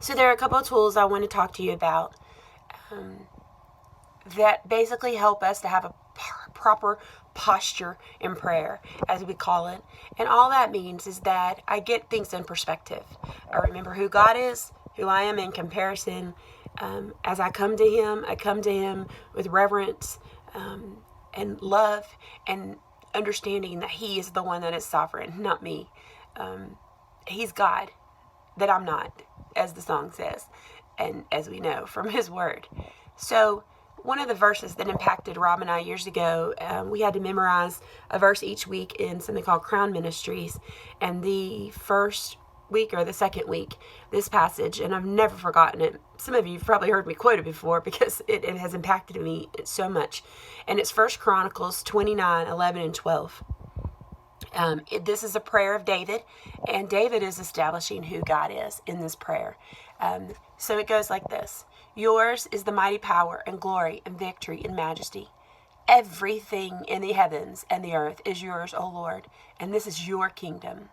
So there are a couple of tools I want to talk to you about that basically help us to have a proper posture in prayer, as we call it. And all that means is that I get things in perspective. I remember who God is, who I am in comparison. As I come to Him with reverence and love and understanding that He is the one that is sovereign, not me. He's God, that I'm not, as the song says, and as we know from His Word. So one of the verses that impacted Rob and I years ago, we had to memorize a verse each week in something called Crown Ministries. And the first week or the second week, this passage, and I've never forgotten it. Some of you have probably heard me quote it before because it has impacted me so much. And it's 1 Chronicles 29, 11, and 12. This is a prayer of David, and David is establishing who God is in this prayer. So it goes like this. Yours is the mighty power and glory and victory and majesty. Everything in the heavens and the earth is yours, O Lord, and this is your kingdom.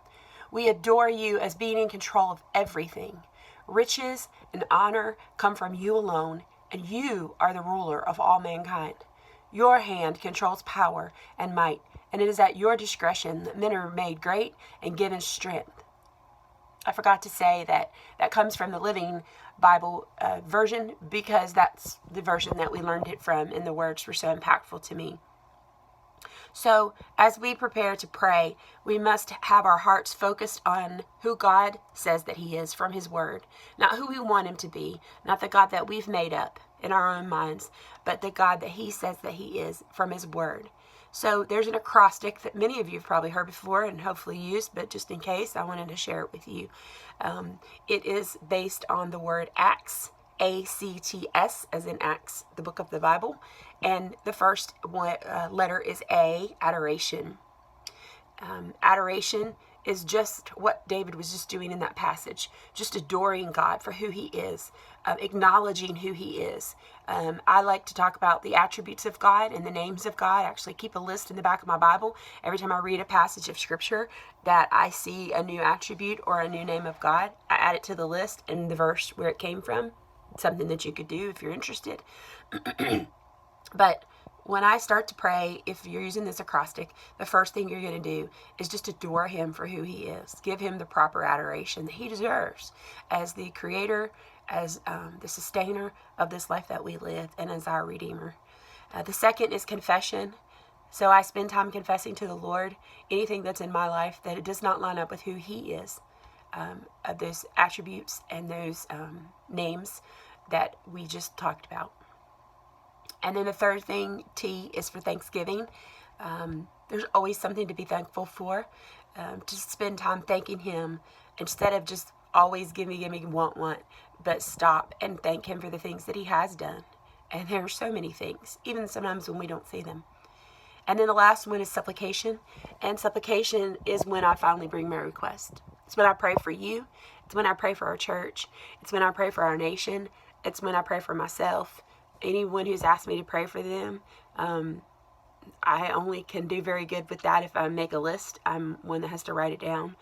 We adore you as being in control of everything. Riches and honor come from you alone, and you are the ruler of all mankind. Your hand controls power and might, and it is at your discretion that men are made great and given strength. I forgot to say that comes from the Living Bible version, because that's the version that we learned it from, and the words were so impactful to me. So as we prepare to pray, we must have our hearts focused on who God says that He is from His Word, not who we want Him to be, not the God that we've made up in our own minds, but the God that He says that He is from His Word. So there's an acrostic that many of you have probably heard before and hopefully used, but just in case, I wanted to share it with you. It is based on the word Acts, A-C-T-S, as in Acts, the book of the Bible. And the first letter is A, adoration. Adoration is just what David was just doing in that passage, just adoring God for who He is, acknowledging who He is. I like to talk about the attributes of God and the names of God. I actually keep a list in the back of my Bible every time I read a passage of Scripture that I see a new attribute or a new name of God. I add it to the list and the verse where it came from. It's something that you could do if you're interested. But when I start to pray, if you're using this acrostic, the first thing you're going to do is just adore Him for who He is. Give Him the proper adoration that He deserves as the Creator, as the sustainer of this life that we live, and as our Redeemer. The second is confession. So I spend time confessing to the Lord anything that's in my life that it does not line up with who He is, of those attributes and those names that we just talked about. And then the third thing, T, is for thanksgiving. There's always something to be thankful for. To spend time thanking Him instead of just always give me, want, but stop and thank Him for the things that He has done. And there are so many things, even sometimes when we don't see them. And then the last one is supplication. And supplication is when I finally bring my request. It's when I pray for you. It's when I pray for our church. It's when I pray for our nation. It's when I pray for myself. Anyone who's asked me to pray for them, I only can do very good with that if I make a list. I'm one that has to write it down.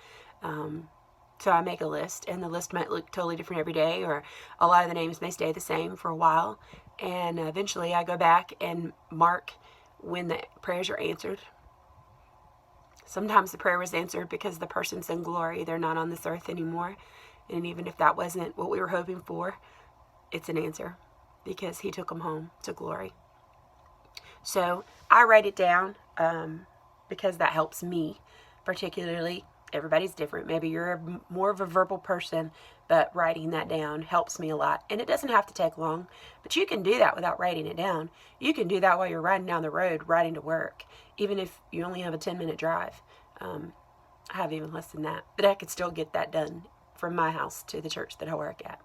So I make a list, and the list might look totally different every day, or a lot of the names may stay the same for a while. And eventually I go back and mark when the prayers are answered. Sometimes the prayer was answered because the person's in glory. They're not on this earth anymore. And even if that wasn't what we were hoping for, it's an answer, because He took them home to glory. So I write it down because that helps me particularly. Everybody's different. Maybe you're more of a verbal person, but writing that down helps me a lot. And it doesn't have to take long, but you can do that without writing it down. You can do that while you're riding down the road, riding to work, even if you only have a 10-minute drive. I have even less than that, but I could still get that done from my house to the church that I work at.